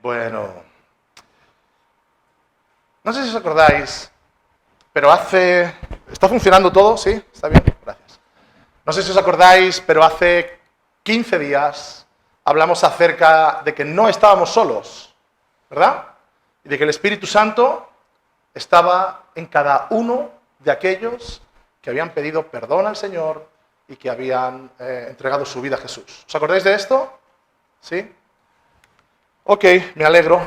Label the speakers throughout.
Speaker 1: Bueno, no sé si os acordáis, pero hace... ¿Está funcionando todo? ¿Sí? ¿Está bien? Gracias. No sé si os acordáis, pero hace 15 días hablamos acerca de que no estábamos solos, ¿verdad? Y de que el Espíritu Santo estaba en cada uno de aquellos que habían pedido perdón al Señor y que habían entregado su vida a Jesús. ¿Os acordáis de esto? ¿Sí? Ok, me alegro,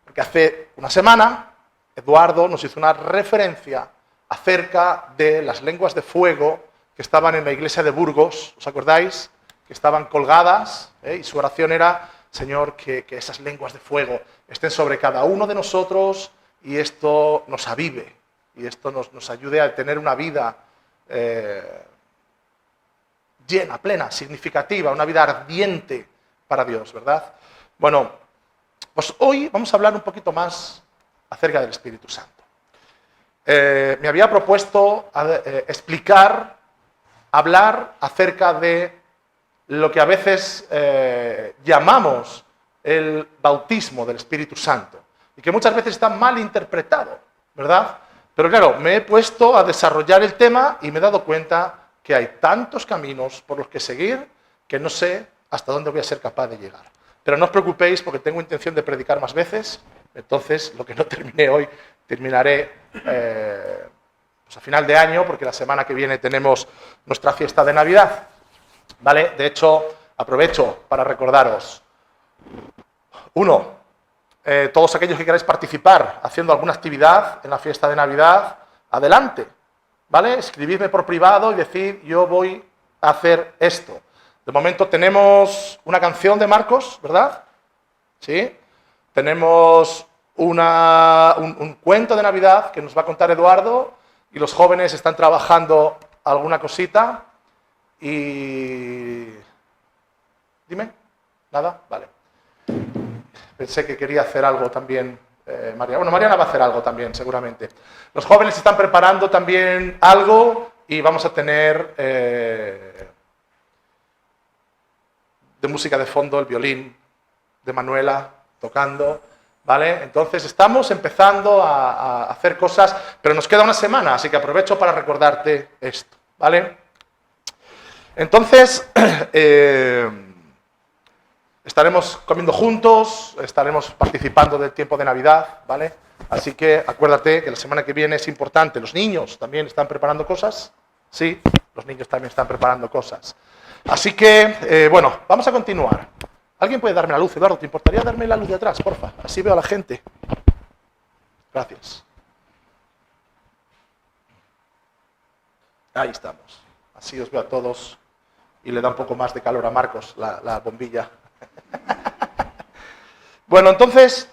Speaker 1: porque hace una semana Eduardo nos hizo una referencia acerca de las lenguas de fuego que estaban en la iglesia de Burgos, ¿os acordáis? Que estaban colgadas, y su oración era, Señor, que esas lenguas de fuego estén sobre cada uno de nosotros y esto nos avive, y esto nos ayude a tener una vida llena, plena, significativa, una vida ardiente para Dios, ¿verdad? Bueno, pues hoy vamos a hablar un poquito más acerca del Espíritu Santo. Me había propuesto hablar acerca de lo que a veces llamamos el bautismo del Espíritu Santo y que muchas veces está mal interpretado, ¿verdad? Pero claro, me he puesto a desarrollar el tema y me he dado cuenta que hay tantos caminos por los que seguir que no sé hasta dónde voy a ser capaz de llegar. Pero no os preocupéis porque tengo intención de predicar más veces, entonces lo que no terminé hoy, terminaré pues a final de año, porque la semana que viene tenemos nuestra fiesta de Navidad. ¿Vale? De hecho, aprovecho para recordaros, todos aquellos que queráis participar haciendo alguna actividad en la fiesta de Navidad, adelante, ¿vale? Escribidme por privado y decid, yo voy a hacer esto. De momento tenemos una canción de Marcos, ¿verdad? ¿Sí? Tenemos un cuento de Navidad que nos va a contar Eduardo y los jóvenes están trabajando alguna cosita y... ¿Dime? ¿Nada? Vale. Pensé que quería hacer algo también Mariana. Bueno, Mariana va a hacer algo también, seguramente. Los jóvenes están preparando también algo y vamos a tener... de música de fondo, el violín de Manuela tocando, ¿vale? Entonces estamos empezando a hacer cosas, pero nos queda una semana, así que aprovecho para recordarte esto, ¿vale? Entonces, estaremos comiendo juntos, estaremos participando del tiempo de Navidad, ¿vale? Así que acuérdate que la semana que viene es importante. ¿Los niños también están preparando cosas? Sí, los niños también están preparando cosas. Así que, bueno, vamos a continuar. ¿Alguien puede darme la luz, Eduardo? ¿Te importaría darme la luz de atrás, porfa? Así veo a la gente. Gracias. Ahí estamos. Así os veo a todos y le da un poco más de calor a Marcos, la bombilla. Bueno, entonces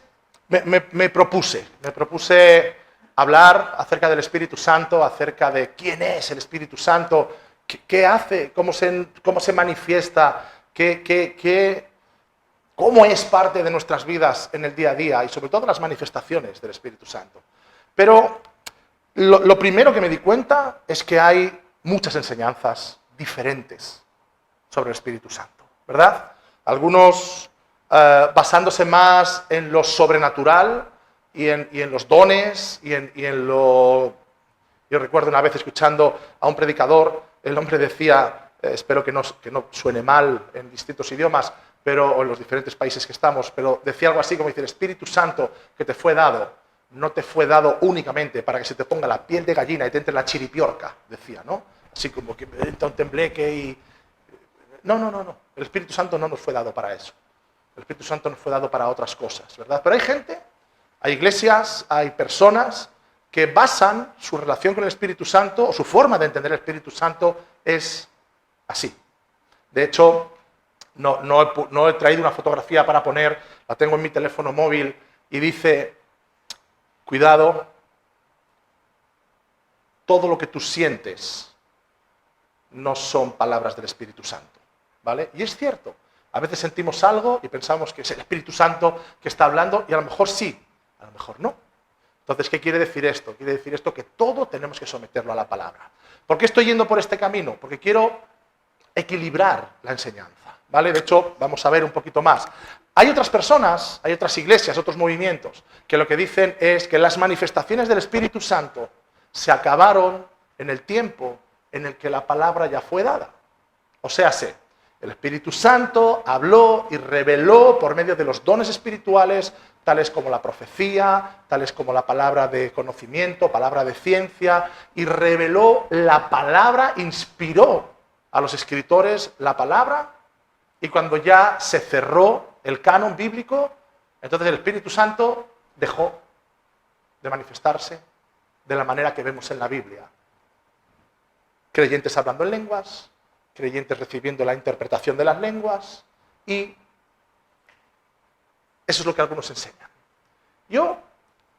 Speaker 1: me propuse hablar acerca del Espíritu Santo, acerca de quién es el Espíritu Santo, qué hace, cómo se manifiesta, cómo es parte de nuestras vidas en el día a día y sobre todo las manifestaciones del Espíritu Santo. Pero lo primero que me di cuenta es que hay muchas enseñanzas diferentes sobre el Espíritu Santo, ¿verdad? Algunos basándose más en lo sobrenatural y en los dones y en lo... Yo recuerdo una vez escuchando a un predicador, el hombre decía, espero que no suene mal en distintos idiomas, o en los diferentes países que estamos, pero decía algo así como dice, el Espíritu Santo que te fue dado, no te fue dado únicamente para que se te ponga la piel de gallina y te entre la chiripiorca, decía, ¿no? Así como que me entra un tembleque y... No. El Espíritu Santo no nos fue dado para eso. El Espíritu Santo nos fue dado para otras cosas, ¿verdad? Pero hay gente, hay iglesias, hay personas que basan su relación con el Espíritu Santo o su forma de entender el Espíritu Santo es así. De hecho, no he traído una fotografía para poner, la tengo en mi teléfono móvil y dice, cuidado, todo lo que tú sientes no son palabras del Espíritu Santo, ¿vale? Y es cierto, a veces sentimos algo y pensamos que es el Espíritu Santo que está hablando y a lo mejor sí, a lo mejor no. Entonces, ¿qué quiere decir esto? Quiere decir esto que todo tenemos que someterlo a la palabra. ¿Por qué estoy yendo por este camino? Porque quiero equilibrar la enseñanza, ¿vale? De hecho, vamos a ver un poquito más. Hay otras personas, hay otras iglesias, otros movimientos, que lo que dicen es que las manifestaciones del Espíritu Santo se acabaron en el tiempo en el que la palabra ya fue dada. O sea, el Espíritu Santo habló y reveló por medio de los dones espirituales, tales como la profecía, tales como la palabra de conocimiento, palabra de ciencia, y reveló la palabra, inspiró a los escritores la palabra, y cuando ya se cerró el canon bíblico, entonces el Espíritu Santo dejó de manifestarse de la manera que vemos en la Biblia. Creyentes hablando en lenguas, creyentes recibiendo la interpretación de las lenguas, y eso es lo que algunos enseñan.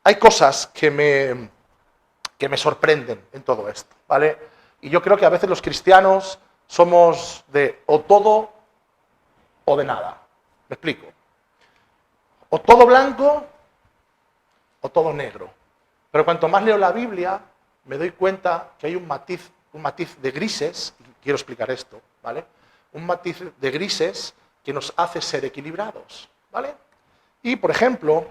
Speaker 1: Hay cosas que me sorprenden en todo esto, ¿vale? Y yo creo que a veces los cristianos somos de o todo o de nada. Me explico. O todo blanco o todo negro. Pero cuanto más leo la Biblia, me doy cuenta que hay un matiz de grises, y quiero explicar esto, ¿vale? Un matiz de grises que nos hace ser equilibrados, ¿vale? Y, por ejemplo,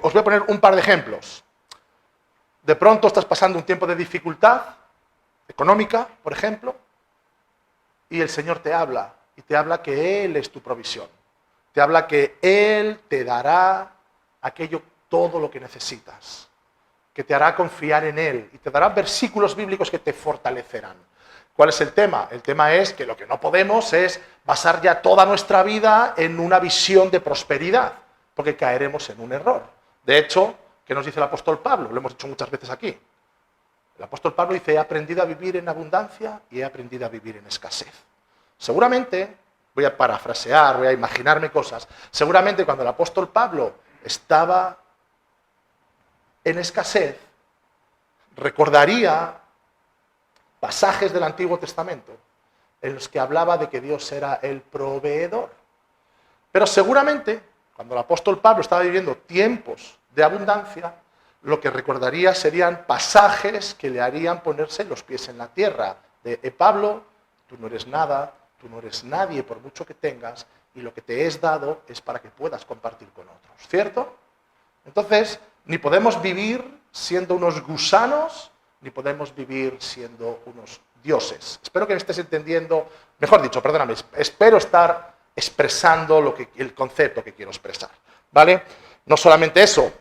Speaker 1: os voy a poner un par de ejemplos. De pronto estás pasando un tiempo de dificultad económica, por ejemplo, y el Señor te habla, y te habla que Él es tu provisión. Te habla que Él te dará todo lo que necesitas, que te hará confiar en Él, y te dará versículos bíblicos que te fortalecerán. ¿Cuál es el tema? El tema es que lo que no podemos es basar ya toda nuestra vida en una visión de prosperidad, porque caeremos en un error. De hecho, ¿qué nos dice el apóstol Pablo? Lo hemos dicho muchas veces aquí. El apóstol Pablo dice, he aprendido a vivir en abundancia y he aprendido a vivir en escasez. Seguramente, voy a parafrasear, voy a imaginarme cosas, seguramente cuando el apóstol Pablo estaba en escasez, recordaría pasajes del Antiguo Testamento en los que hablaba de que Dios era el proveedor. Pero seguramente, cuando el apóstol Pablo estaba viviendo tiempos de abundancia, lo que recordaría serían pasajes que le harían ponerse los pies en la tierra. Pablo, tú no eres nada, tú no eres nadie por mucho que tengas, y lo que te es dado es para que puedas compartir con otros. ¿Cierto? Entonces, ni podemos vivir siendo unos gusanos, ni podemos vivir siendo unos dioses. Espero que me estés entendiendo, mejor dicho, perdóname, espero estar expresando el concepto que quiero expresar, ¿vale? No solamente eso,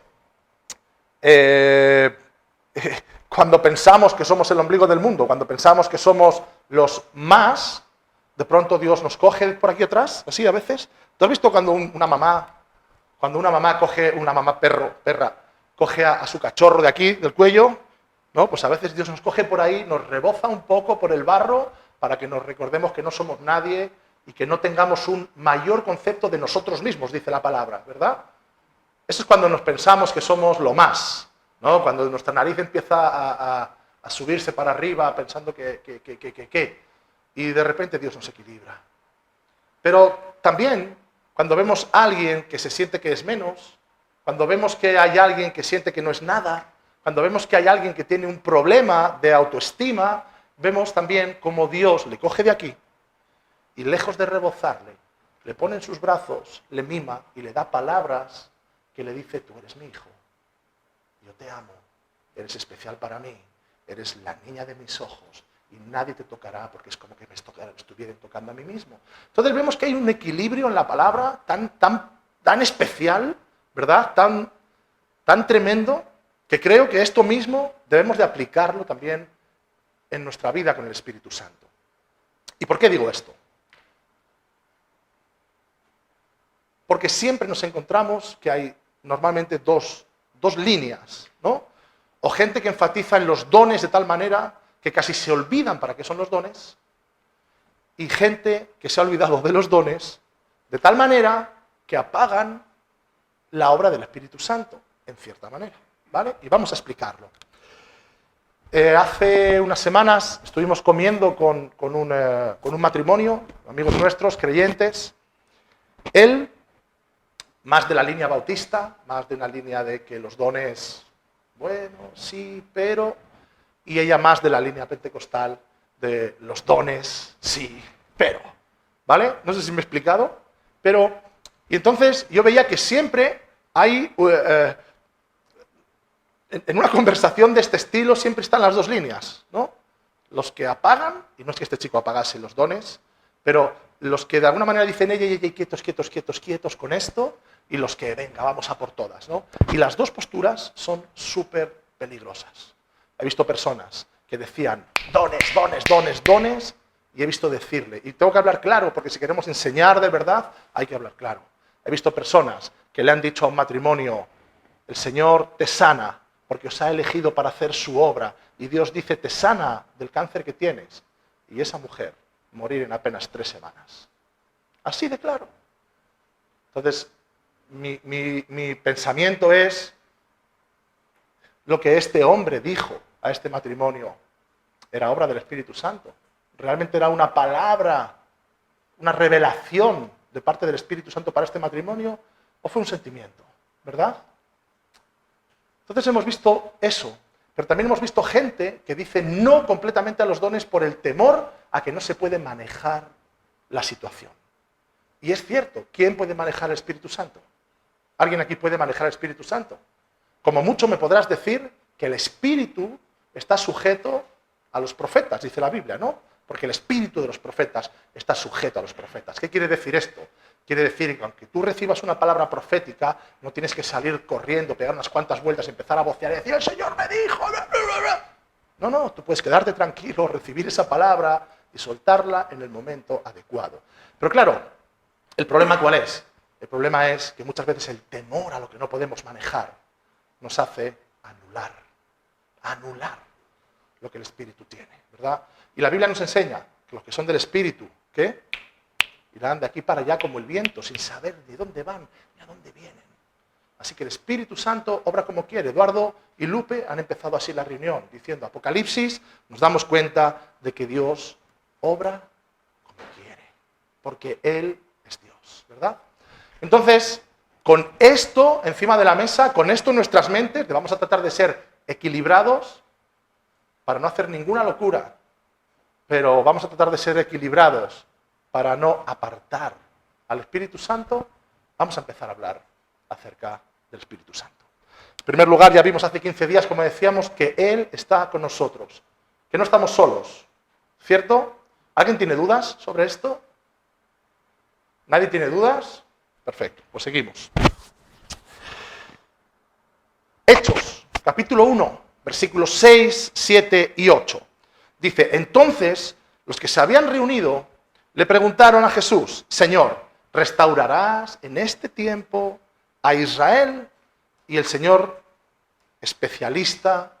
Speaker 1: cuando pensamos que somos el ombligo del mundo, cuando pensamos que somos los más, de pronto Dios nos coge por aquí atrás, así a veces. ¿Tú has visto cuando una mamá perra, coge a su cachorro de aquí, del cuello? ¿No? Pues a veces Dios nos coge por ahí, nos reboza un poco por el barro para que nos recordemos que no somos nadie y que no tengamos un mayor concepto de nosotros mismos, dice la palabra, ¿verdad? Eso es cuando nos pensamos que somos lo más, ¿no? Cuando nuestra nariz empieza a subirse para arriba pensando y de repente Dios nos equilibra. Pero también cuando vemos a alguien que se siente que es menos, cuando vemos que hay alguien que siente que no es nada, cuando vemos que hay alguien que tiene un problema de autoestima, vemos también cómo Dios le coge de aquí y lejos de rebozarle, le pone en sus brazos, le mima y le da palabras que le dice, tú eres mi hijo, yo te amo, eres especial para mí, eres la niña de mis ojos y nadie te tocará porque es como que me estuvieran tocando a mí mismo. Entonces vemos que hay un equilibrio en la palabra tan especial, ¿verdad? Tan tremendo, que creo que esto mismo debemos de aplicarlo también en nuestra vida con el Espíritu Santo. ¿Y por qué digo esto? Porque siempre nos encontramos que hay normalmente dos líneas, ¿no? O gente que enfatiza en los dones de tal manera que casi se olvidan para qué son los dones, y gente que se ha olvidado de los dones de tal manera que apagan la obra del Espíritu Santo, en cierta manera, ¿vale? Y vamos a explicarlo. Hace unas semanas estuvimos comiendo con un matrimonio, amigos nuestros, creyentes. Él, más de la línea bautista, más de una línea de que los dones, bueno, sí, pero... Y ella más de la línea pentecostal, de los dones, sí, pero... ¿Vale? No sé si me he explicado, pero... Y entonces yo veía que siempre hay... en una conversación de este estilo siempre están las dos líneas, ¿no? Los que apagan, y no es que este chico apagase los dones, pero los que de alguna manera dicen, ey, quietos, quietos, quietos, quietos con esto, y los que, venga, vamos a por todas, ¿no? Y las dos posturas son súper peligrosas. He visto personas que decían, dones, dones, dones, dones, y he visto decirle, y tengo que hablar claro, porque si queremos enseñar de verdad, hay que hablar claro. He visto personas que le han dicho a un matrimonio, el Señor te sana, porque os ha elegido para hacer su obra, y Dios dice, te sana del cáncer que tienes, y esa mujer morir en apenas 3 semanas. Así de claro. Entonces, mi pensamiento es, lo que este hombre dijo a este matrimonio era obra del Espíritu Santo. Realmente era una palabra, una revelación de parte del Espíritu Santo para este matrimonio, o fue un sentimiento, ¿verdad? Entonces hemos visto eso, pero también hemos visto gente que dice no completamente a los dones por el temor a que no se puede manejar la situación. Y es cierto, ¿quién puede manejar el Espíritu Santo? ¿Alguien aquí puede manejar el Espíritu Santo? Como mucho me podrás decir que el Espíritu está sujeto a los profetas, dice la Biblia, ¿no? Porque el Espíritu de los profetas está sujeto a los profetas. ¿Qué quiere decir esto? Quiere decir que aunque tú recibas una palabra profética, no tienes que salir corriendo, pegar unas cuantas vueltas, empezar a vocear y decir, el Señor me dijo... No, tú puedes quedarte tranquilo, recibir esa palabra y soltarla en el momento adecuado. Pero claro, ¿el problema cuál es? El problema es que muchas veces el temor a lo que no podemos manejar nos hace anular lo que el Espíritu tiene, ¿verdad? Y la Biblia nos enseña que los que son del Espíritu, ¿qué? Irán de aquí para allá como el viento, sin saber de dónde van ni a dónde vienen. Así que el Espíritu Santo obra como quiere. Eduardo y Lupe han empezado así la reunión, diciendo Apocalipsis, nos damos cuenta de que Dios obra como quiere, porque Él es Dios, ¿verdad? Entonces, con esto encima de la mesa, con esto en nuestras mentes, vamos a tratar de ser equilibrados para no hacer ninguna locura, pero vamos a tratar de ser equilibrados para no apartar al Espíritu Santo. Vamos a empezar a hablar acerca del Espíritu Santo. En primer lugar, ya vimos hace 15 días, como decíamos, que Él está con nosotros, que no estamos solos, ¿cierto? ¿Alguien tiene dudas sobre esto? ¿Nadie tiene dudas? Perfecto, pues seguimos. Hechos, capítulo 1, versículos 6, 7 y 8. Dice, entonces los que se habían reunido le preguntaron a Jesús, Señor, ¿restaurarás en este tiempo a Israel? Y el Señor, especialista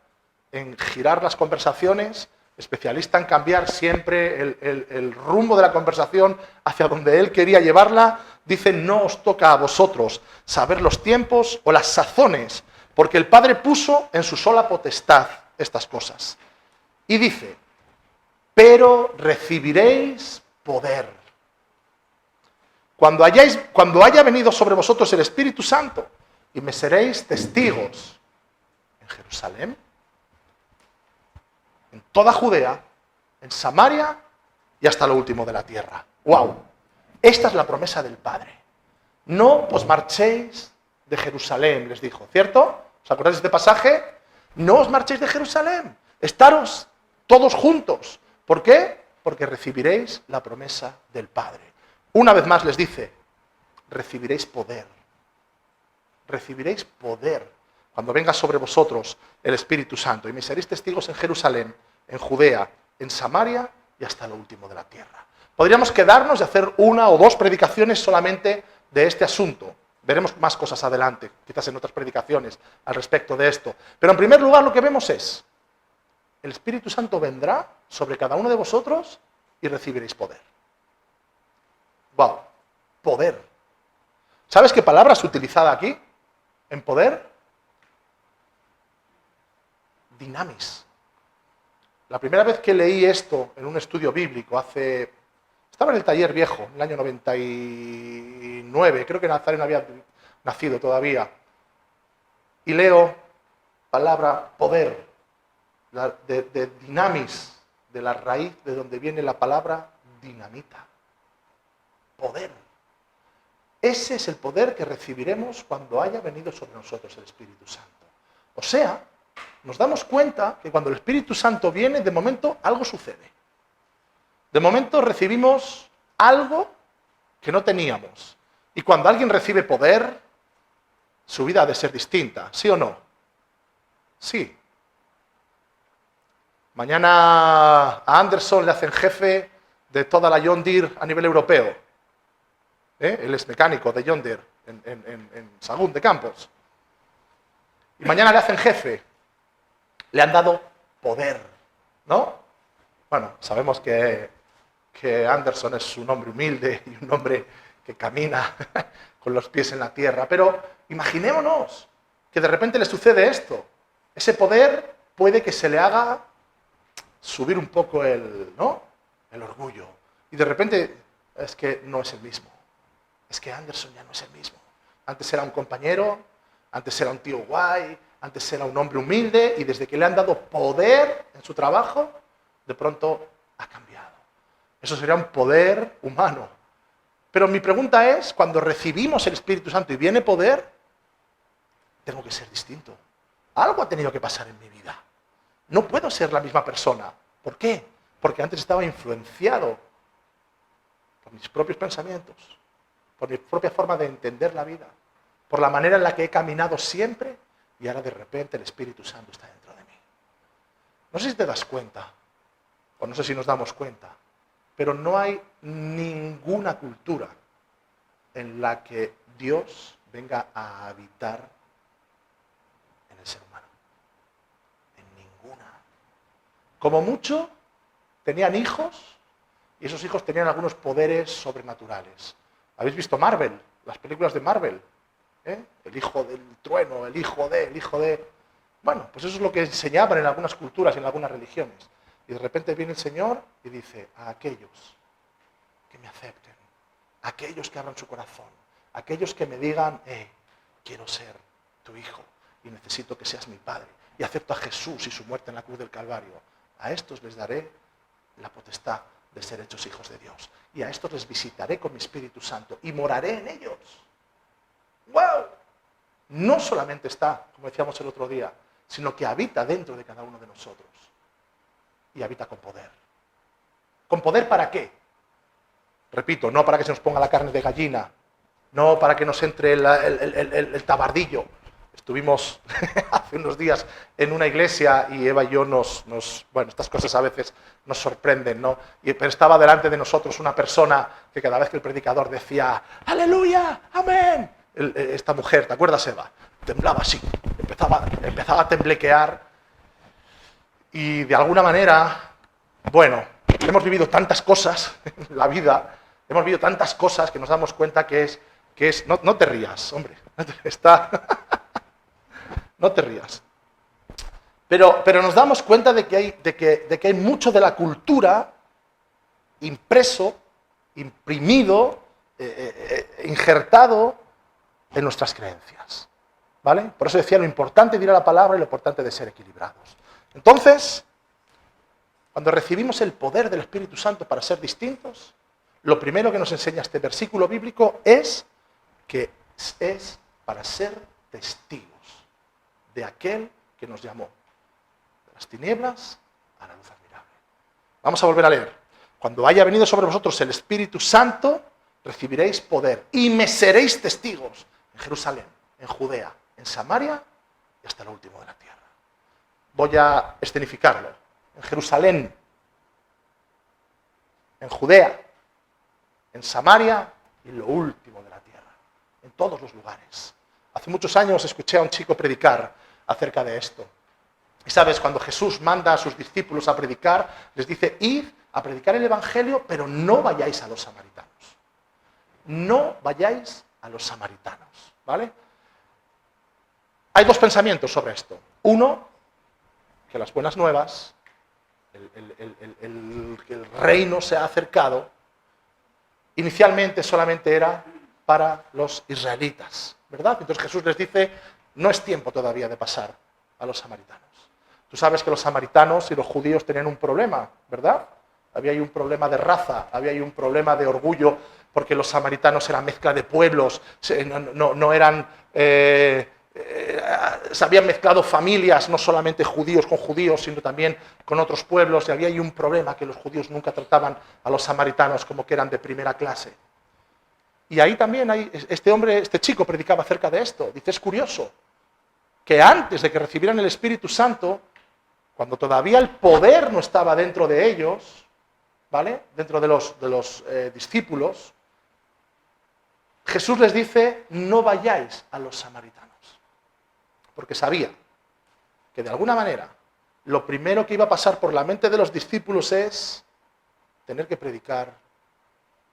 Speaker 1: en girar las conversaciones, especialista en cambiar siempre el rumbo de la conversación hacia donde Él quería llevarla, dice, no os toca a vosotros saber los tiempos o las sazones, porque el Padre puso en su sola potestad estas cosas. Y dice, pero recibiréis poder cuando haya venido sobre vosotros el Espíritu Santo, y me seréis testigos en Jerusalén, en toda Judea, en Samaria y hasta lo último de la tierra. ¡Wow! Esta es la promesa del Padre. No os marchéis de Jerusalén, les dijo, ¿cierto? ¿Os acordáis de este pasaje? No os marchéis de Jerusalén, estaros todos juntos. ¿Por qué? Porque recibiréis la promesa del Padre. Una vez más les dice, recibiréis poder. Recibiréis poder cuando venga sobre vosotros el Espíritu Santo. Y me seréis testigos en Jerusalén, en Judea, en Samaria y hasta lo último de la tierra. Podríamos quedarnos y hacer 1 o 2 predicaciones solamente de este asunto. Veremos más cosas adelante, quizás en otras predicaciones al respecto de esto. Pero en primer lugar lo que vemos es, el Espíritu Santo vendrá sobre cada uno de vosotros y recibiréis poder. ¡Wow! Poder. ¿Sabes qué palabra es utilizada aquí? En poder. Dinamis. La primera vez que leí esto en un estudio bíblico, estaba en el taller viejo, en el año 99, creo que Nazaret no había nacido todavía, y leo palabra poder, de dinamis, de la raíz de donde viene la palabra dinamita. poder. Ese es el poder que recibiremos cuando haya venido sobre nosotros el Espíritu Santo. O sea, nos damos cuenta que cuando el Espíritu Santo viene, de momento algo sucede. De momento recibimos algo que no teníamos. Y cuando alguien recibe poder, su vida ha de ser distinta, ¿sí o no? Sí. Mañana a Anderson le hacen jefe de toda la John Deere a nivel europeo. Él es mecánico de John Deere en Sagún de Campos. Y mañana le hacen jefe. Le han dado poder, ¿no? Bueno, sabemos que Anderson es un hombre humilde y un hombre que camina con los pies en la tierra, pero imaginémonos que de repente le sucede esto. Ese poder puede que se le haga subir un poco el orgullo. Y de repente es que no es el mismo. Es que Anderson ya no es el mismo. Antes era un compañero, antes era un tío guay, antes era un hombre humilde, y desde que le han dado poder en su trabajo, de pronto ha cambiado. Eso sería un poder humano. Pero mi pregunta es, cuando recibimos el Espíritu Santo y viene poder, tengo que ser distinto. Algo ha tenido que pasar en mi vida. No puedo ser la misma persona. ¿Por qué? Porque antes estaba influenciado por mis propios pensamientos, por mi propia forma de entender la vida, por la manera en la que he caminado siempre, y ahora de repente el Espíritu Santo está dentro de mí. No sé si te das cuenta, o no sé si nos damos cuenta, pero no hay ninguna cultura en la que Dios venga a habitar en el ser humano. En ninguna. Como mucho, tenían hijos y esos hijos tenían algunos poderes sobrenaturales. ¿Habéis visto Marvel? Las películas de Marvel. El hijo del trueno, el hijo de... Bueno, pues eso es lo que enseñaban en algunas culturas y en algunas religiones. Y de repente viene el Señor y dice a aquellos que me acepten, a aquellos que abran su corazón, a aquellos que me digan, quiero ser tu hijo y necesito que seas mi padre, y acepto a Jesús y su muerte en la cruz del Calvario, a estos les daré la potestad de ser hechos hijos de Dios. Y a estos les visitaré con mi Espíritu Santo y moraré en ellos. ¡Wow! No solamente está, como decíamos el otro día, sino que habita dentro de cada uno de nosotros. Y habita con poder. ¿Con poder para qué? Repito, no para que se nos ponga la carne de gallina, no para que nos entre el tabardillo. Estuvimos hace unos días en una iglesia y Eva y yo bueno, estas cosas a veces nos sorprenden, ¿no? Pero estaba delante de nosotros una persona que cada vez que el predicador decía ¡Aleluya! ¡Amén! Esta mujer, ¿te acuerdas, Eva? Temblaba así, empezaba a temblequear. Y de alguna manera, bueno, hemos vivido tantas cosas en la vida, hemos vivido tantas cosas que nos damos cuenta que es no te rías, hombre, no te rías. Pero nos damos cuenta de que hay mucho de la cultura impreso, imprimido, injertado en nuestras creencias. ¿Vale? Por eso decía lo importante de ir a la palabra y lo importante de ser equilibrados. Entonces, cuando recibimos el poder del Espíritu Santo para ser distintos, lo primero que nos enseña este versículo bíblico es que es para ser testigos de aquel que nos llamó de las tinieblas a la luz admirable. Vamos a volver a leer. Cuando haya venido sobre vosotros el Espíritu Santo, recibiréis poder y me seréis testigos en Jerusalén, en Judea, en Samaria y hasta lo último de la tierra. Voy a escenificarlo. En Jerusalén, en Judea, en Samaria y en lo último de la tierra. En todos los lugares. Hace muchos años escuché a un chico predicar acerca de esto. Y sabes, cuando Jesús manda a sus discípulos a predicar, les dice, id a predicar el Evangelio, pero no vayáis a los samaritanos. No vayáis a los samaritanos, ¿vale? Hay dos pensamientos sobre esto. Uno, que las buenas nuevas, que el reino se ha acercado, inicialmente solamente era para los israelitas, ¿verdad? Entonces Jesús les dice, no es tiempo todavía de pasar a los samaritanos. Tú sabes que los samaritanos y los judíos tenían un problema, ¿verdad? había ahí un problema de raza, había ahí un problema de orgullo, porque los samaritanos eran mezcla de pueblos, no eran... se habían mezclado familias, no solamente judíos con judíos, sino también con otros pueblos, y había ahí un problema que los judíos nunca trataban a los samaritanos como que eran de primera clase. Y ahí también este chico predicaba acerca de esto. Dice, es curioso que antes de que recibieran el Espíritu Santo, cuando todavía el poder no estaba dentro de ellos, ¿vale? Dentro de los discípulos, Jesús les dice, no vayáis a los samaritanos. Porque sabía que de alguna manera lo primero que iba a pasar por la mente de los discípulos es tener que predicar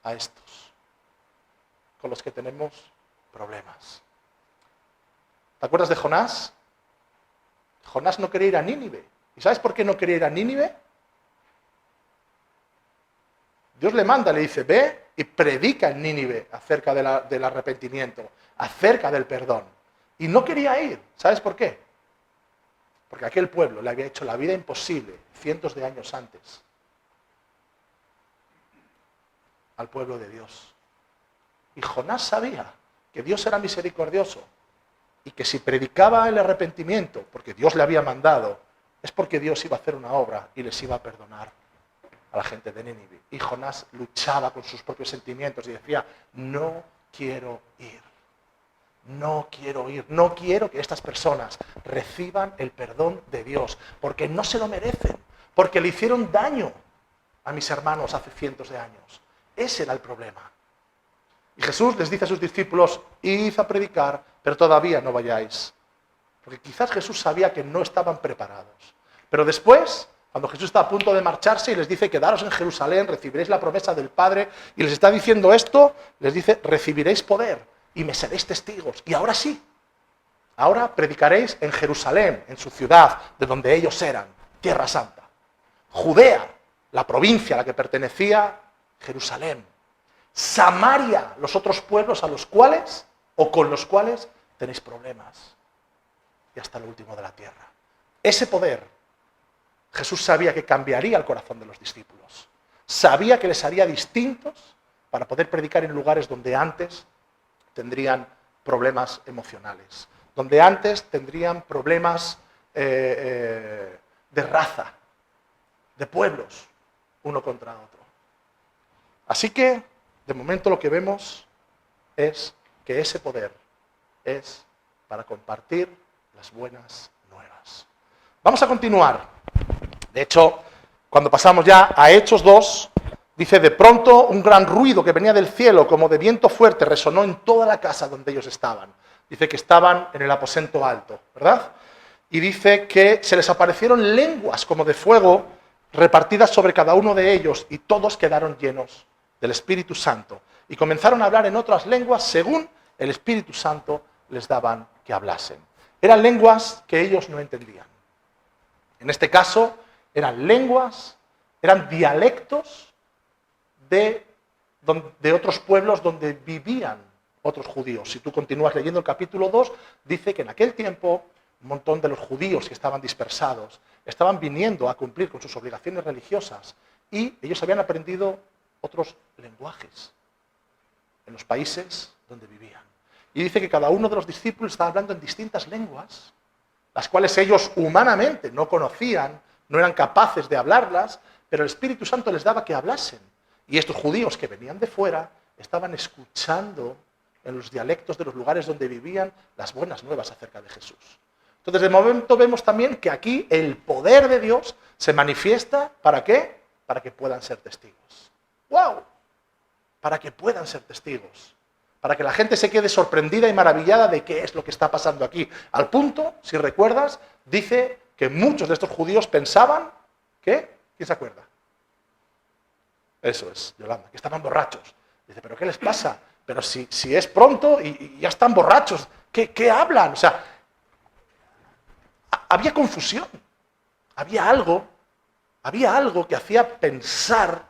Speaker 1: a estos, con los que tenemos problemas. ¿Te acuerdas de Jonás? Jonás no quería ir a Nínive. ¿Y sabes por qué no quería ir a Nínive? Dios le manda, le dice, ve y predica en Nínive acerca del arrepentimiento, acerca del perdón. Y no quería ir. ¿Sabes por qué? Porque aquel pueblo le había hecho la vida imposible cientos de años antes al pueblo de Dios. Y Jonás sabía que Dios era misericordioso y que si predicaba el arrepentimiento, porque Dios le había mandado, es porque Dios iba a hacer una obra y les iba a perdonar a la gente de Nínive. Y Jonás luchaba con sus propios sentimientos y decía, no quiero ir. No quiero ir, no quiero que estas personas reciban el perdón de Dios, porque no se lo merecen, porque le hicieron daño a mis hermanos hace cientos de años. Ese era el problema. Y Jesús les dice a sus discípulos, id a predicar, pero todavía no vayáis. Porque quizás Jesús sabía que no estaban preparados. Pero después, cuando Jesús está a punto de marcharse y les dice, quedaros en Jerusalén, recibiréis la promesa del Padre, y les está diciendo esto, les dice, recibiréis poder. Y me seréis testigos. Y ahora sí, ahora predicaréis en Jerusalén, en su ciudad, de donde ellos eran, Tierra Santa. Judea, la provincia a la que pertenecía Jerusalén. Samaria, los otros pueblos a los cuales, o con los cuales, tenéis problemas. Y hasta lo último de la tierra. Ese poder, Jesús sabía que cambiaría el corazón de los discípulos. Sabía que les haría distintos para poder predicar en lugares donde antes tendrían problemas emocionales, donde antes tendrían problemas de raza, de pueblos, uno contra otro. Así que, de momento lo que vemos es que ese poder es para compartir las buenas nuevas. Vamos a continuar. De hecho, cuando pasamos ya a Hechos 2, dice, de pronto un gran ruido que venía del cielo, como de viento fuerte, resonó en toda la casa donde ellos estaban. Dice que estaban en el aposento alto, ¿verdad? Y dice que se les aparecieron lenguas como de fuego repartidas sobre cada uno de ellos, y todos quedaron llenos del Espíritu Santo. Y comenzaron a hablar en otras lenguas según el Espíritu Santo les daban que hablasen. Eran lenguas que ellos no entendían. En este caso, eran lenguas, eran dialectos de otros pueblos donde vivían otros judíos. Si tú continúas leyendo el capítulo 2, dice que en aquel tiempo un montón de los judíos que estaban dispersados estaban viniendo a cumplir con sus obligaciones religiosas y ellos habían aprendido otros lenguajes en los países donde vivían. Y dice que cada uno de los discípulos estaba hablando en distintas lenguas, las cuales ellos humanamente no conocían, no eran capaces de hablarlas, pero el Espíritu Santo les daba que hablasen. Y estos judíos que venían de fuera estaban escuchando en los dialectos de los lugares donde vivían las buenas nuevas acerca de Jesús. Entonces, de momento vemos también que aquí el poder de Dios se manifiesta, ¿para qué? Para que puedan ser testigos. ¡Wow! Para que puedan ser testigos. Para que la gente se quede sorprendida y maravillada de qué es lo que está pasando aquí. Al punto, si recuerdas, dice que muchos de estos judíos pensaban que, ¿quién se acuerda? Eso es, Yolanda, que estaban borrachos. Dice, ¿pero qué les pasa? Pero si es pronto y ya están borrachos, ¿qué hablan? O sea, había confusión. Había algo que hacía pensar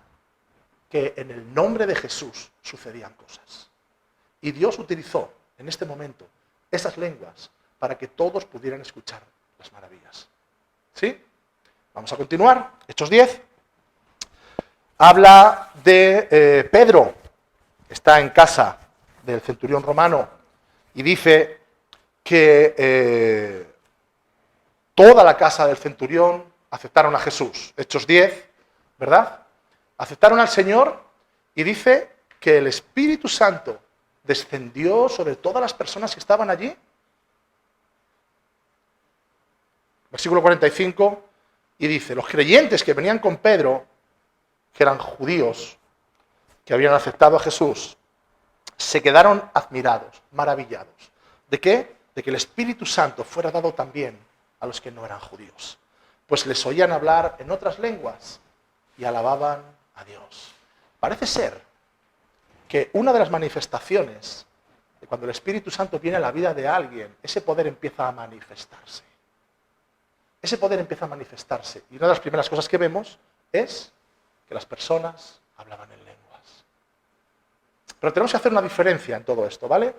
Speaker 1: que en el nombre de Jesús sucedían cosas. Y Dios utilizó en este momento esas lenguas para que todos pudieran escuchar las maravillas. ¿Sí? Vamos a continuar. Hechos 10. habla de Pedro, está en casa del centurión romano, y dice que toda la casa del centurión aceptaron a Jesús. Hechos 10, ¿verdad? Aceptaron al Señor y dice que el Espíritu Santo descendió sobre todas las personas que estaban allí. Versículo 45, y dice, los creyentes que venían con Pedro, que eran judíos, que habían aceptado a Jesús, se quedaron admirados, maravillados. ¿De qué? De que el Espíritu Santo fuera dado también a los que no eran judíos. Pues les oían hablar en otras lenguas y alababan a Dios. Parece ser que una de las manifestaciones de cuando el Espíritu Santo viene a la vida de alguien, ese poder empieza a manifestarse. Ese poder empieza a manifestarse. Y una de las primeras cosas que vemos es que las personas hablaban en lenguas. Pero tenemos que hacer una diferencia en todo esto, ¿vale?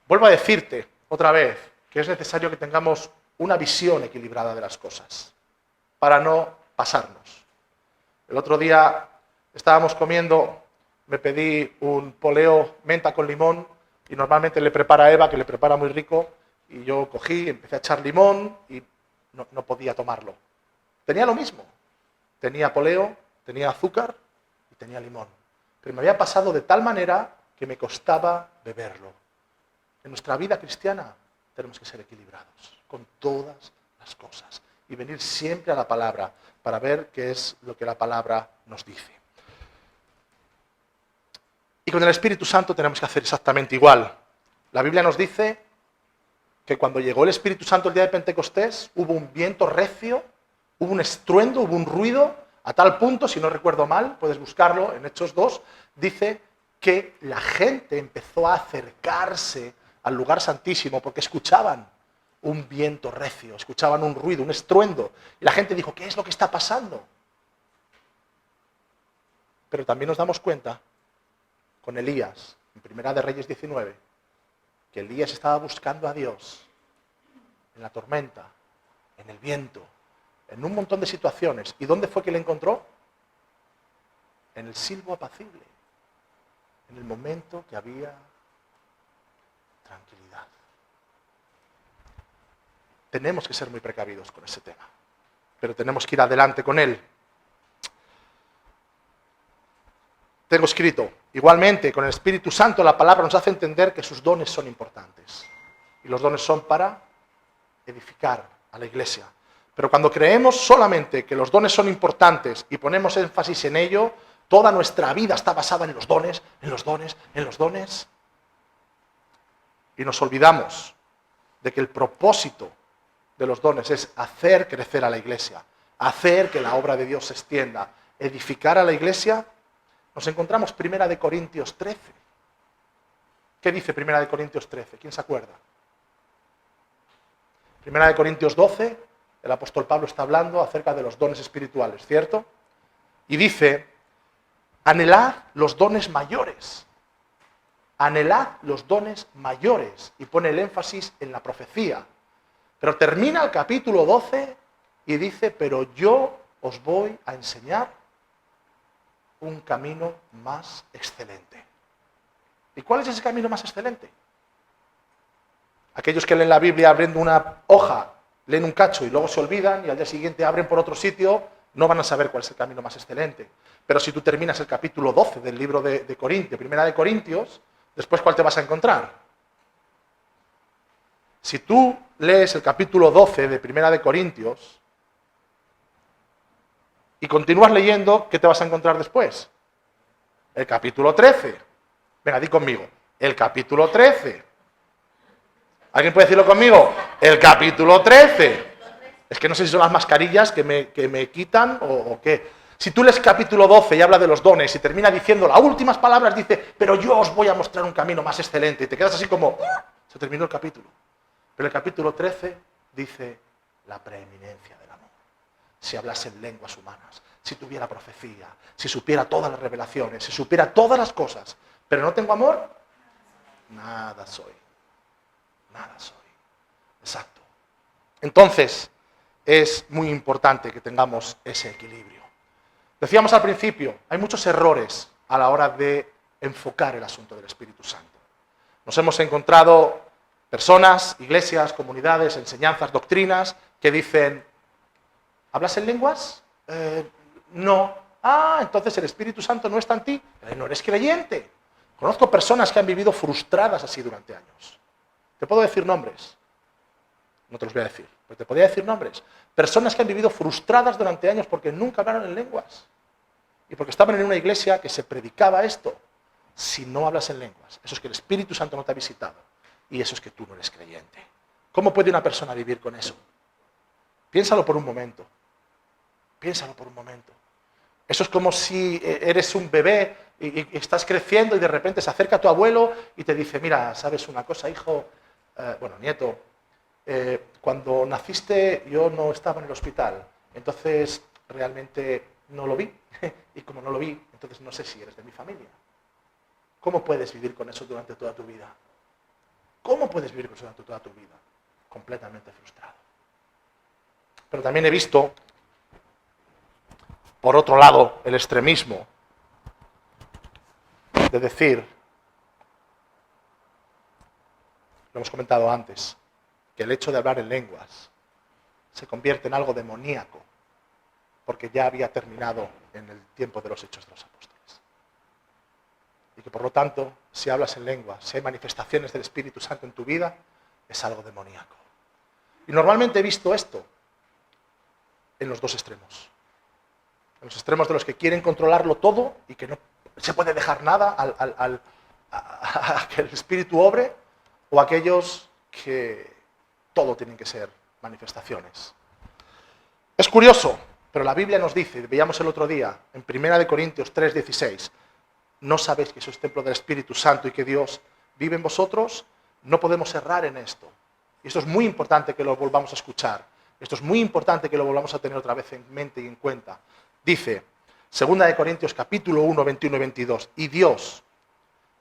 Speaker 1: Vuelvo a decirte otra vez que es necesario que tengamos una visión equilibrada de las cosas para no pasarnos. El otro día estábamos comiendo, me pedí un poleo menta con limón y normalmente le prepara Eva, que le prepara muy rico, y yo cogí, empecé a echar limón y no podía tomarlo. Tenía lo mismo. Tenía poleo, tenía azúcar y tenía limón. Pero me había pasado de tal manera que me costaba beberlo. En nuestra vida cristiana tenemos que ser equilibrados con todas las cosas y venir siempre a la palabra para ver qué es lo que la palabra nos dice. Y con el Espíritu Santo tenemos que hacer exactamente igual. La Biblia nos dice que cuando llegó el Espíritu Santo el día de Pentecostés, hubo un viento recio, hubo un estruendo, hubo un ruido, a tal punto, si no recuerdo mal, puedes buscarlo en Hechos 2, dice que la gente empezó a acercarse al lugar santísimo porque escuchaban un viento recio, escuchaban un ruido, un estruendo. Y la gente dijo, ¿qué es lo que está pasando? Pero también nos damos cuenta, con Elías, en Primera de Reyes 19, que Elías estaba buscando a Dios en la tormenta, en el viento, en un montón de situaciones. ¿Y dónde fue que le encontró? En el silbo apacible, en el momento que había tranquilidad. Tenemos que ser muy precavidos con ese tema, pero tenemos que ir adelante con él. Tengo escrito, igualmente, con el Espíritu Santo la palabra nos hace entender que sus dones son importantes. Y los dones son para edificar a la iglesia. Pero cuando creemos solamente que los dones son importantes y ponemos énfasis en ello, toda nuestra vida está basada en los dones, en los dones, en los dones. Y nos olvidamos de que el propósito de los dones es hacer crecer a la iglesia, hacer que la obra de Dios se extienda, edificar a la iglesia. Nos encontramos Primera de Corintios 13. ¿Qué dice Primera de Corintios 13? ¿Quién se acuerda? Primera de Corintios 12, el apóstol Pablo está hablando acerca de los dones espirituales, ¿cierto? Y dice, anhelad los dones mayores. Anhelad los dones mayores. Y pone el énfasis en la profecía. Pero termina el capítulo 12 y dice, pero yo os voy a enseñar un camino más excelente. ¿Y cuál es ese camino más excelente? Aquellos que leen la Biblia abriendo una hoja, leen un cacho y luego se olvidan y al día siguiente abren por otro sitio, no van a saber cuál es el camino más excelente. Pero si tú terminas el capítulo 12 del libro de Corintios, Primera de Corintios, después ¿cuál te vas a encontrar? Si tú lees el capítulo 12 de Primera de Corintios y continúas leyendo, ¿qué te vas a encontrar después? El capítulo 13. Venga, di conmigo. El capítulo 13. ¿Alguien puede decirlo conmigo? El capítulo 13. Es que no sé si son las mascarillas que me quitan o qué. Si tú lees capítulo 12 y habla de los dones y termina diciendo las últimas palabras, dice, pero yo os voy a mostrar un camino más excelente. Y te quedas así como, se terminó el capítulo. Pero el capítulo 13 dice la preeminencia del amor. Si hablase en lenguas humanas, si tuviera profecía, si supiera todas las revelaciones, si supiera todas las cosas, pero no tengo amor, nada soy. Nada soy. Exacto. Entonces, es muy importante que tengamos ese equilibrio. Decíamos al principio, hay muchos errores a la hora de enfocar el asunto del Espíritu Santo. Nos hemos encontrado personas, iglesias, comunidades, enseñanzas, doctrinas que dicen, ¿hablas en lenguas? No. Ah, entonces el Espíritu Santo no está en ti. No eres creyente. Conozco personas que han vivido frustradas así durante años. Te puedo decir nombres. No te los voy a decir, pero te podría decir nombres. Personas que han vivido frustradas durante años porque nunca hablaron en lenguas. Y porque estaban en una iglesia que se predicaba esto. Si no hablas en lenguas, eso es que el Espíritu Santo no te ha visitado. Y eso es que tú no eres creyente. ¿Cómo puede una persona vivir con eso? Piénsalo por un momento. Piénsalo por un momento. Eso es como si eres un bebé y estás creciendo y de repente se acerca tu abuelo y te dice, mira, ¿sabes una cosa, hijo? Nieto, cuando naciste yo no estaba en el hospital, entonces realmente no lo vi. Y como no lo vi, entonces no sé si eres de mi familia. ¿Cómo puedes vivir con eso durante toda tu vida? ¿Cómo puedes vivir con eso durante toda tu vida? Completamente frustrado. Pero también he visto, por otro lado, el extremismo de decir, lo hemos comentado antes, que el hecho de hablar en lenguas se convierte en algo demoníaco, porque ya había terminado en el tiempo de los Hechos de los Apóstoles. Y que por lo tanto, si hablas en lenguas, si hay manifestaciones del Espíritu Santo en tu vida, es algo demoníaco. Y normalmente he visto esto en los dos extremos. En los extremos de los que quieren controlarlo todo y que no se puede dejar nada a que el Espíritu obre, o aquellos que todo tienen que ser manifestaciones. Es curioso, pero la Biblia nos dice, veíamos el otro día, en 1 Corintios 3:16, ¿no sabéis que sois templo del Espíritu Santo y que Dios vive en vosotros? No podemos errar en esto. Y esto es muy importante que lo volvamos a escuchar. Esto es muy importante que lo volvamos a tener otra vez en mente y en cuenta. Dice, 2 Corintios capítulo 1, 21 y 22, y Dios,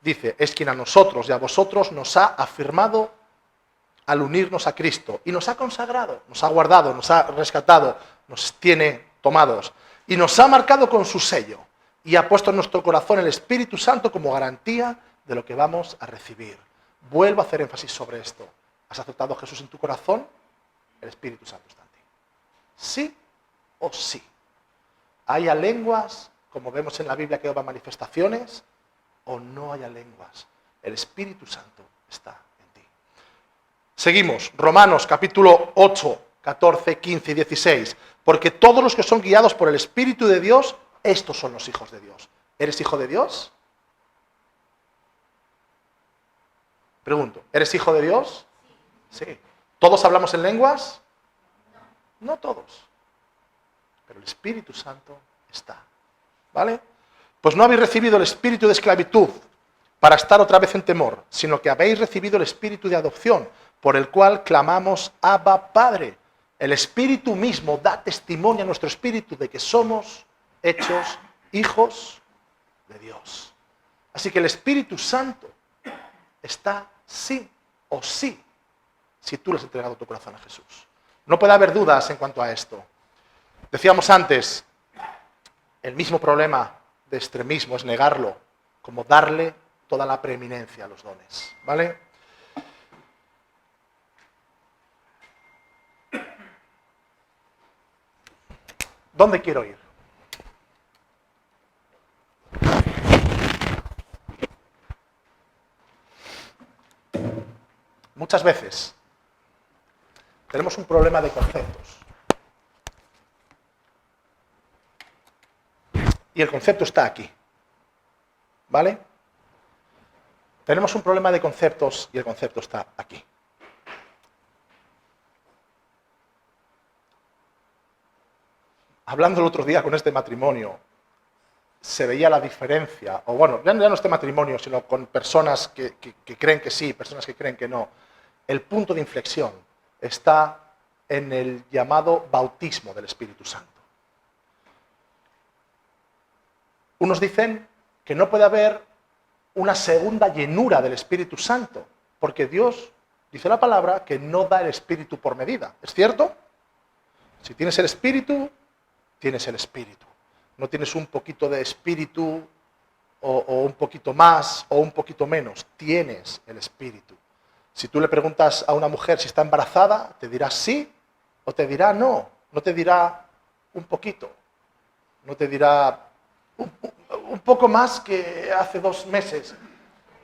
Speaker 1: dice, es quien a nosotros y a vosotros nos ha afirmado al unirnos a Cristo y nos ha consagrado, nos ha guardado, nos ha rescatado, nos tiene tomados y nos ha marcado con su sello y ha puesto en nuestro corazón el Espíritu Santo como garantía de lo que vamos a recibir. Vuelvo a hacer énfasis sobre esto. ¿Has aceptado a Jesús en tu corazón? El Espíritu Santo está en ti. ¿Sí o sí? ¿Haya lenguas, como vemos en la Biblia que va manifestaciones, o no haya lenguas? El Espíritu Santo está en ti. Seguimos, Romanos capítulo 8, 14, 15 y 16. Porque todos los que son guiados por el Espíritu de Dios, estos son los hijos de Dios. ¿Eres hijo de Dios? Pregunto, ¿eres hijo de Dios? Sí. ¿Todos hablamos en lenguas? No todos. Pero el Espíritu Santo está. ¿Vale? Pues no habéis recibido el espíritu de esclavitud para estar otra vez en temor, sino que habéis recibido el espíritu de adopción, por el cual clamamos Abba Padre. El Espíritu mismo da testimonio a nuestro espíritu de que somos hechos hijos de Dios. Así que el Espíritu Santo está sí o sí, si tú le has entregado tu corazón a Jesús. No puede haber dudas en cuanto a esto. Decíamos antes, el mismo problema de extremismo es negarlo, como darle toda la preeminencia a los dones. ¿Vale? ¿Dónde quiero ir? Muchas veces tenemos un problema de conceptos. Y el concepto está aquí. ¿Vale? Tenemos un problema de conceptos y el concepto está aquí. Hablando el otro día con este matrimonio, se veía la diferencia, o bueno, ya no este matrimonio, sino con personas que creen que sí, personas que creen que no. El punto de inflexión está en el llamado bautismo del Espíritu Santo. Unos dicen que no puede haber una segunda llenura del Espíritu Santo, porque Dios dice la palabra que no da el Espíritu por medida. ¿Es cierto? Si tienes el Espíritu, tienes el Espíritu. No tienes un poquito de espíritu o un poquito más o un poquito menos. Tienes el espíritu. Si tú le preguntas a una mujer si está embarazada, te dirá sí o te dirá no. No te dirá un poquito. No te dirá un poco más que hace 2 meses.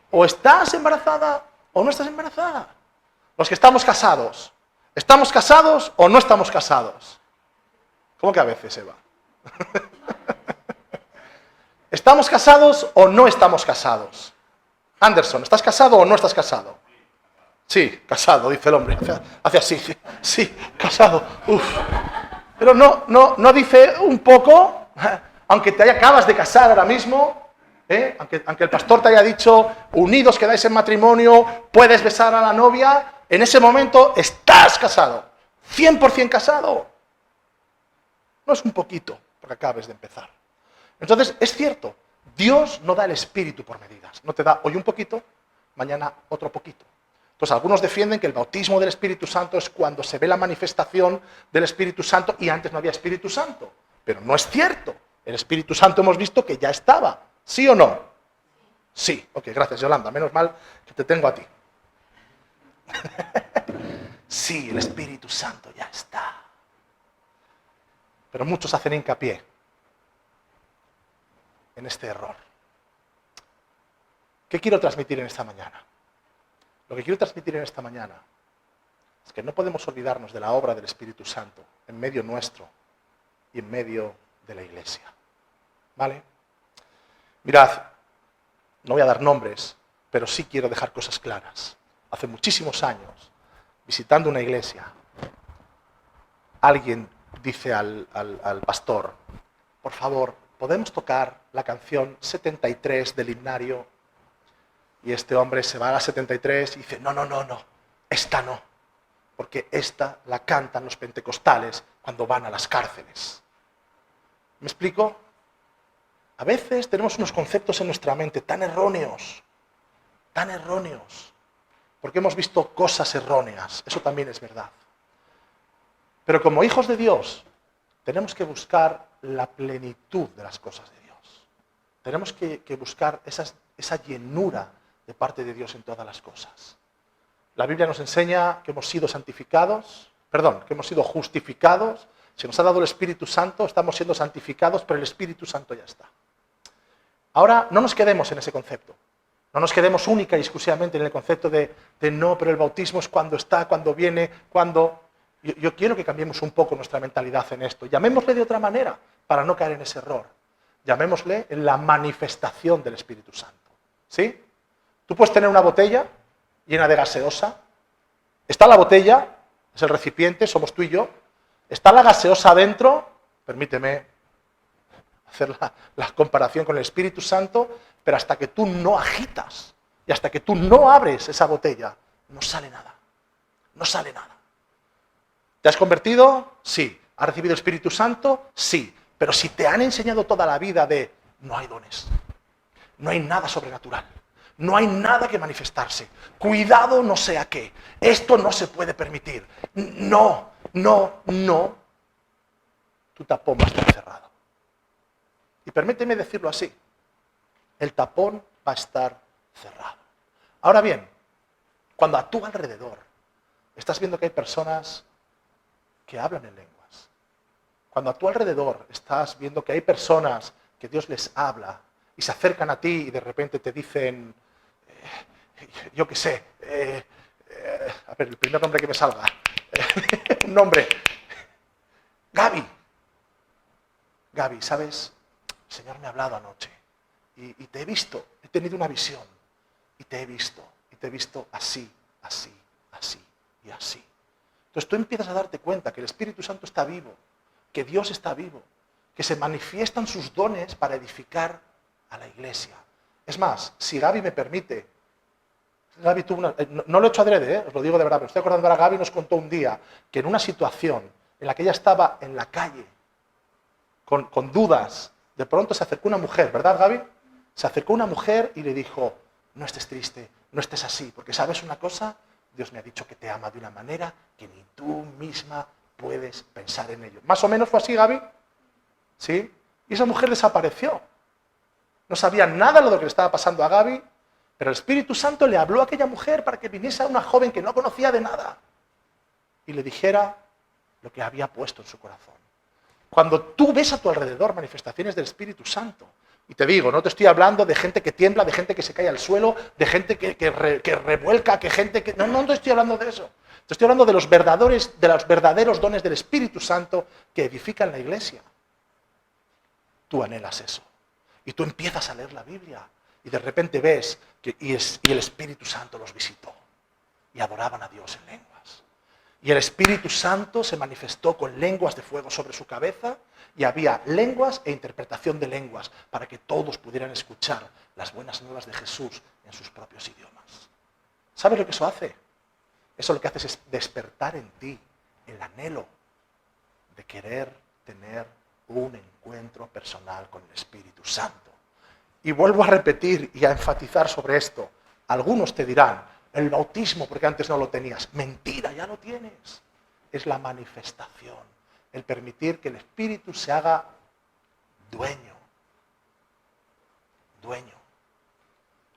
Speaker 1: O estás embarazada o no estás embarazada. Los que estamos casados o no estamos casados? ¿Cómo que a veces, Eva? ¿Estamos casados o no estamos casados? Anderson, ¿estás casado o no estás casado? Sí, casado, dice el hombre. Hace así, sí, casado. Uf. Pero no dice un poco, aunque te acabas de casar ahora mismo, aunque el pastor te haya dicho, unidos quedáis en matrimonio, puedes besar a la novia, en ese momento estás casado, 100% casado. No es un poquito, porque acabes de empezar. Entonces, es cierto, Dios no da el espíritu por medidas. No te da hoy un poquito, mañana otro poquito. Entonces, algunos defienden que el bautismo del Espíritu Santo es cuando se ve la manifestación del Espíritu Santo y antes no había Espíritu Santo. Pero no es cierto. El Espíritu Santo hemos visto que ya estaba. ¿Sí o no? Sí. Ok, gracias, Yolanda. Menos mal que te tengo a ti. Sí, el Espíritu Santo ya está. Pero muchos hacen hincapié en este error. ¿Qué quiero transmitir en esta mañana? Lo que quiero transmitir en esta mañana es que no podemos olvidarnos de la obra del Espíritu Santo en medio nuestro y en medio de la iglesia. ¿Vale? Mirad, no voy a dar nombres, pero sí quiero dejar cosas claras. Hace muchísimos años, visitando una iglesia, alguien dice al pastor, por favor, ¿podemos tocar la canción 73 del himnario? Y este hombre se va a la 73 y dice, no, esta no, porque esta la cantan los pentecostales cuando van a las cárceles. ¿Me explico? A veces tenemos unos conceptos en nuestra mente tan erróneos, porque hemos visto cosas erróneas, eso también es verdad. Pero como hijos de Dios, tenemos que buscar la plenitud de las cosas de Dios. Tenemos que buscar esa llenura de parte de Dios en todas las cosas. La Biblia nos enseña que hemos sido que hemos sido justificados. Se nos ha dado el Espíritu Santo, estamos siendo santificados, pero el Espíritu Santo ya está. Ahora, no nos quedemos en ese concepto. No nos quedemos única y exclusivamente en el concepto de no, pero el bautismo es cuando está, cuando viene, cuando... Yo quiero que cambiemos un poco nuestra mentalidad en esto. Llamémosle de otra manera para no caer en ese error. Llamémosle la manifestación del Espíritu Santo. ¿Sí? Tú puedes tener una botella llena de gaseosa. Está la botella, es el recipiente, somos tú y yo. Está la gaseosa adentro, permíteme hacer la comparación con el Espíritu Santo, pero hasta que tú no agitas y hasta que tú no abres esa botella, no sale nada. No sale nada. ¿Te has convertido? Sí. ¿Has recibido el Espíritu Santo? Sí. Pero si te han enseñado toda la vida de no hay dones, no hay nada sobrenatural, no hay nada que manifestarse, cuidado no sea qué, esto no se puede permitir, no, tu tapón va a estar cerrado. Y permíteme decirlo así, el tapón va a estar cerrado. Ahora bien, cuando a tu alrededor estás viendo que hay personas que hablan en lenguas, cuando a tu alrededor estás viendo que hay personas que Dios les habla y se acercan a ti y de repente te dicen, yo qué sé, a ver, el primer nombre que me salga, un nombre, Gaby, ¿sabes? El Señor me ha hablado anoche y te he visto, he tenido una visión y te he visto así y así. Entonces tú empiezas a darte cuenta que el Espíritu Santo está vivo, que Dios está vivo, que se manifiestan sus dones para edificar a la iglesia. Es más, si Gaby me permite, Gaby tuvo una, no lo he hecho adrede, os lo digo de verdad, pero estoy acordando ahora, Gaby nos contó un día que en una situación en la que ella estaba en la calle, con dudas, de pronto se acercó una mujer, ¿verdad, Gaby? Se acercó una mujer y le dijo, no estés triste, no estés así, porque ¿sabes una cosa? Dios me ha dicho que te ama de una manera que ni tú misma puedes pensar en ello. ¿Más o menos fue así, Gaby? ¿Sí? Y esa mujer desapareció. No sabía nada de lo que le estaba pasando a Gaby, pero el Espíritu Santo le habló a aquella mujer para que viniese a una joven que no conocía de nada y le dijera lo que había puesto en su corazón. Cuando tú ves a tu alrededor manifestaciones del Espíritu Santo, y te digo, no te estoy hablando de gente que tiembla, de gente que se cae al suelo, de gente que revuelca, que gente que... No te estoy hablando de eso. Te estoy hablando de los verdaderos dones del Espíritu Santo que edifican la iglesia. Tú anhelas eso. Y tú empiezas a leer la Biblia y de repente ves que y el Espíritu Santo los visitó y adoraban a Dios en lenguas. Y el Espíritu Santo se manifestó con lenguas de fuego sobre su cabeza y había lenguas e interpretación de lenguas para que todos pudieran escuchar las buenas nuevas de Jesús en sus propios idiomas. ¿Sabes lo que eso hace? Eso lo que hace es despertar en ti el anhelo de querer tener un encuentro personal con el Espíritu Santo. Y vuelvo a repetir y a enfatizar sobre esto. Algunos te dirán, el bautismo porque antes no lo tenías. Mentira, ya lo tienes. Es la manifestación, el permitir que el Espíritu se haga dueño.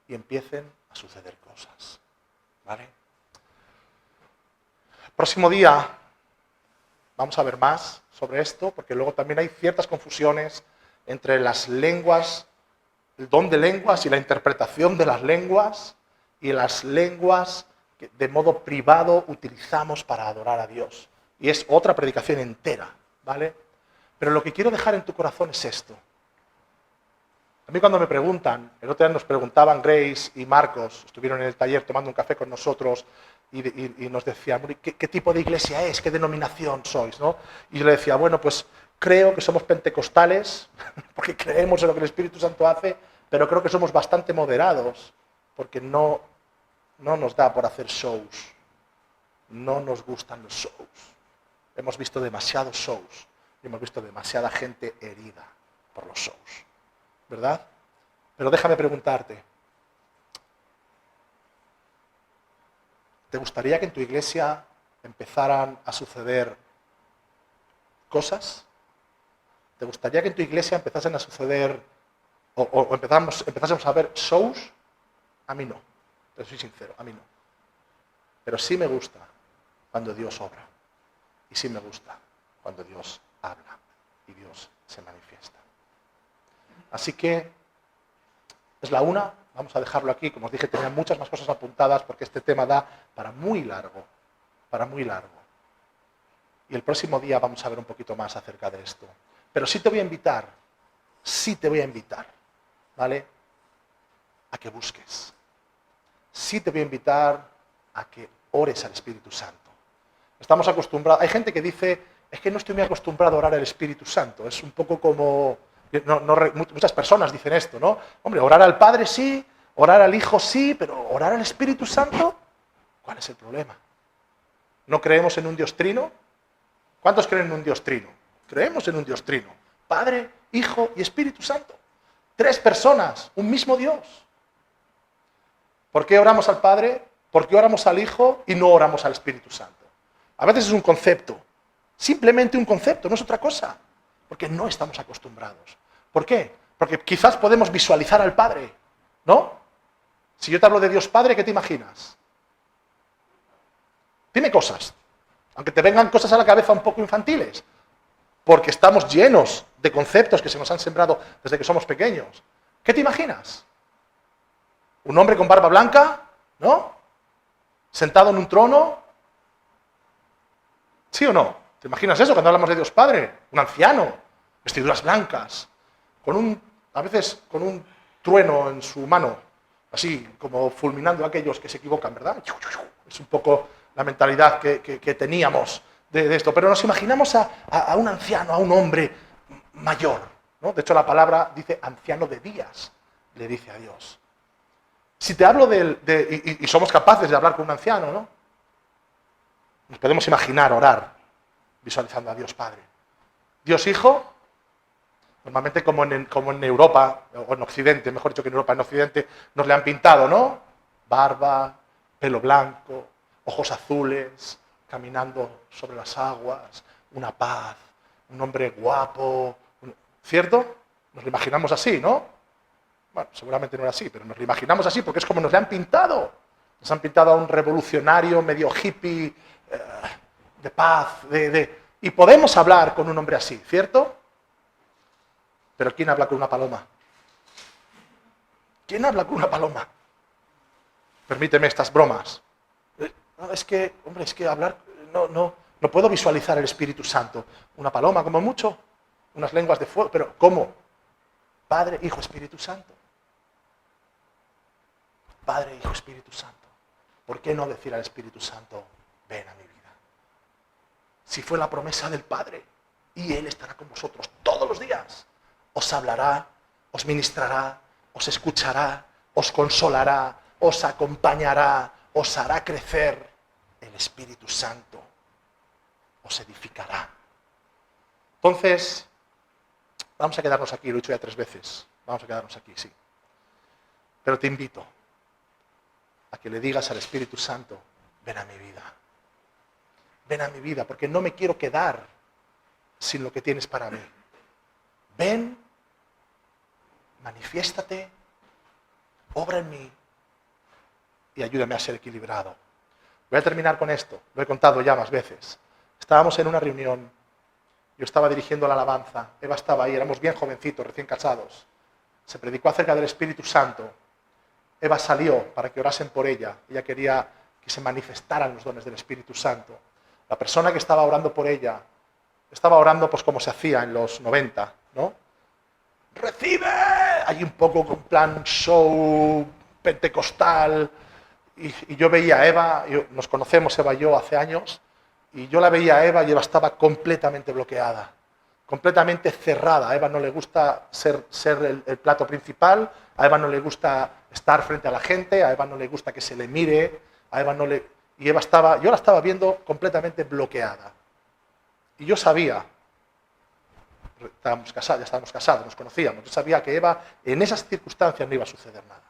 Speaker 1: Y empiecen a suceder cosas. ¿Vale? El próximo día vamos a ver más sobre esto, porque luego también hay ciertas confusiones entre las lenguas, el don de lenguas y la interpretación de las lenguas, y las lenguas que de modo privado utilizamos para adorar a Dios. Y es otra predicación entera, ¿vale? Pero lo que quiero dejar en tu corazón es esto. A mí cuando me preguntan, el otro día nos preguntaban Grace y Marcos, estuvieron en el taller tomando un café con nosotros y nos decían, ¿qué tipo de iglesia es? ¿Qué denominación sois? ¿No? Y yo le decía, bueno, pues creo que somos pentecostales, porque creemos en lo que el Espíritu Santo hace, pero creo que somos bastante moderados, porque no nos da por hacer shows. No nos gustan los shows. Hemos visto demasiados shows y hemos visto demasiada gente herida por los shows. ¿Verdad? Pero déjame preguntarte, ¿te gustaría que en tu iglesia empezaran a suceder cosas? ¿Te gustaría que en tu iglesia empezasen a suceder o empezásemos a ver shows? A mí no, pero soy sincero, a mí no. Pero sí me gusta cuando Dios obra. Y sí me gusta cuando Dios habla y Dios se manifiesta. Así que es la una, vamos a dejarlo aquí. Como os dije, tenía muchas más cosas apuntadas porque este tema da para muy largo, Y el próximo día vamos a ver un poquito más acerca de esto. Pero sí te voy a invitar, ¿vale? A que busques. Sí te voy a invitar a que ores al Espíritu Santo. Estamos acostumbrados, hay gente que dice, es que no estoy muy acostumbrado a orar al Espíritu Santo. Es un poco como... muchas personas dicen esto, ¿no? Hombre, orar al Padre sí, orar al Hijo sí, pero orar al Espíritu Santo, ¿cuál es el problema? ¿No creemos en un Dios trino? ¿Cuántos creen en un Dios trino? Creemos en un Dios trino. Padre, Hijo y Espíritu Santo. 3 personas, un mismo Dios. ¿Por qué oramos al Padre? ¿Por qué oramos al Hijo y no oramos al Espíritu Santo? A veces es un concepto, simplemente un concepto, no es otra cosa. Porque no estamos acostumbrados. ¿Por qué? Porque quizás podemos visualizar al Padre, ¿no? Si yo te hablo de Dios Padre, ¿qué te imaginas? Dime cosas, aunque te vengan cosas a la cabeza un poco infantiles, porque estamos llenos de conceptos que se nos han sembrado desde que somos pequeños. ¿Qué te imaginas? ¿Un hombre con barba blanca? ¿No? ¿Sentado en un trono? ¿Sí o no? ¿Te imaginas eso cuando hablamos de Dios Padre? Un anciano, vestiduras blancas, a veces con un trueno en su mano, así como fulminando a aquellos que se equivocan, ¿verdad? Es un poco la mentalidad que teníamos de esto. Pero nos imaginamos a un anciano, a un hombre mayor, ¿no? De hecho, la palabra dice anciano de días, le dice a Dios. Si te hablo y somos capaces de hablar con un anciano, ¿no? Nos podemos imaginar orar visualizando a Dios Padre. Dios Hijo, normalmente como en Europa, o en Occidente, mejor dicho que en Europa, en Occidente, nos le han pintado, ¿no? Barba, pelo blanco, ojos azules, caminando sobre las aguas, una paz, un hombre guapo, ¿cierto? Nos lo imaginamos así, ¿no? Bueno, seguramente no era así, pero nos lo imaginamos así porque es como nos le han pintado. Nos han pintado a un revolucionario medio hippie, de paz, y podemos hablar con un hombre así, ¿cierto? Pero ¿quién habla con una paloma? ¿Quién habla con una paloma? Permíteme estas bromas. No, es que, hombre, es que hablar, no puedo visualizar el Espíritu Santo. Una paloma, como mucho, unas lenguas de fuego, pero ¿cómo? Padre, Hijo, Espíritu Santo. Padre, Hijo, Espíritu Santo. ¿Por qué no decir al Espíritu Santo, ven a mi vida? Si fue la promesa del Padre, y Él estará con vosotros todos los días. Os hablará, os ministrará, os escuchará, os consolará, os acompañará, os hará crecer. El Espíritu Santo os edificará. Entonces, vamos a quedarnos aquí, lo he dicho ya 3 veces. Vamos a quedarnos aquí, sí. Pero te invito a que le digas al Espíritu Santo, ven a mi vida. Ven a mi vida, porque no me quiero quedar sin lo que tienes para mí. Ven, manifiéstate, obra en mí y ayúdame a ser equilibrado. Voy a terminar con esto, lo he contado ya más veces. Estábamos en una reunión, yo estaba dirigiendo la alabanza, Eva estaba ahí, éramos bien jovencitos, recién casados. Se predicó acerca del Espíritu Santo. Eva salió para que orasen por ella. Ella quería que se manifestaran los dones del Espíritu Santo. La persona que estaba orando por ella, estaba orando pues como se hacía en los 90, ¿no? ¡Recibe! Hay un poco con plan show pentecostal. Y yo veía a Eva, nos conocemos Eva y yo hace años, y yo la veía a Eva y Eva estaba completamente bloqueada, completamente cerrada. A Eva no le gusta ser el plato principal, a Eva no le gusta estar frente a la gente, a Eva no le gusta que se le mire, a Eva no le... Y Eva estaba, yo la estaba viendo completamente bloqueada. Y yo sabía, estábamos casados, ya estábamos casados, nos conocíamos, yo sabía que Eva en esas circunstancias no iba a suceder nada.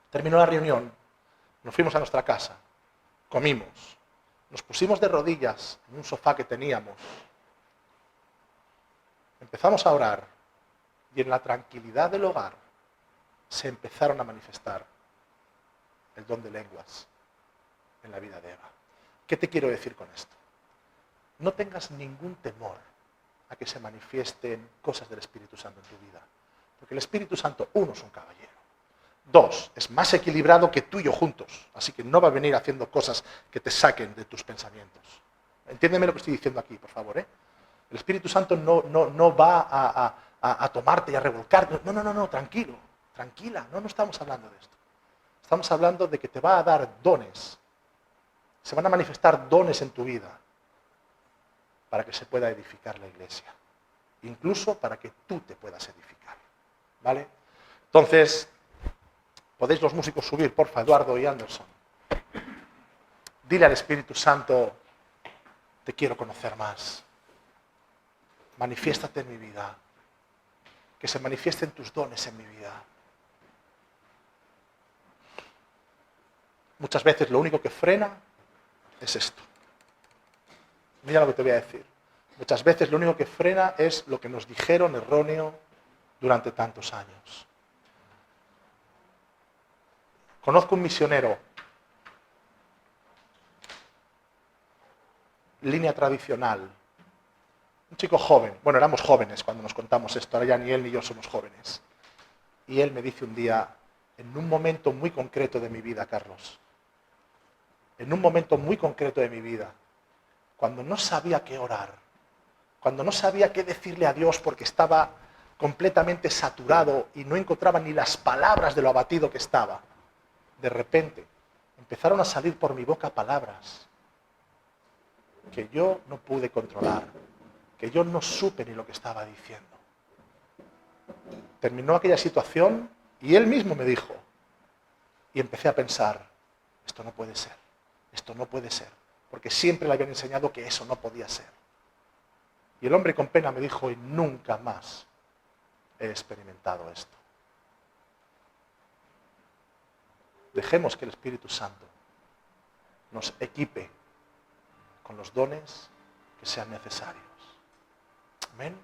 Speaker 1: Terminó la reunión, nos fuimos a nuestra casa, comimos, nos pusimos de rodillas en un sofá que teníamos, empezamos a orar y en la tranquilidad del hogar se empezaron a manifestar el don de lenguas en la vida de Eva. ¿Qué te quiero decir con esto? No tengas ningún temor a que se manifiesten cosas del Espíritu Santo en tu vida, porque el Espíritu Santo, 1, es un caballero. 2, es más equilibrado que tú y yo juntos, así que no va a venir haciendo cosas que te saquen de tus pensamientos. Entiéndeme lo que estoy diciendo aquí, por favor, ¿eh? El Espíritu Santo no va a tomarte y a revolcarte. No, tranquilo, tranquila, no estamos hablando de esto. Estamos hablando de que te va a dar dones, se van a manifestar dones en tu vida para que se pueda edificar la iglesia, incluso para que tú te puedas edificar, ¿vale? Entonces, podéis los músicos subir, porfa, Eduardo y Anderson. Dile al Espíritu Santo, te quiero conocer más. Manifiéstate en mi vida. Que se manifiesten tus dones en mi vida. Muchas veces lo único que frena es esto. Mira lo que te voy a decir. Muchas veces lo único que frena es lo que nos dijeron erróneo durante tantos años. Conozco un misionero, línea tradicional, un chico joven. Bueno, éramos jóvenes cuando nos contamos esto, ahora ya ni él ni yo somos jóvenes. Y él me dice un día, en un momento muy concreto de mi vida, Carlos, en un momento muy concreto de mi vida, cuando no sabía qué orar, cuando no sabía qué decirle a Dios porque estaba completamente saturado y no encontraba ni las palabras de lo abatido que estaba, de repente empezaron a salir por mi boca palabras que yo no pude controlar, que yo no supe ni lo que estaba diciendo. Terminó aquella situación y él mismo me dijo, y empecé a pensar, esto no puede ser, esto no puede ser, porque siempre le habían enseñado que eso no podía ser. Y el hombre con pena me dijo, y nunca más he experimentado esto. Dejemos que el Espíritu Santo nos equipe con los dones que sean necesarios. Amén.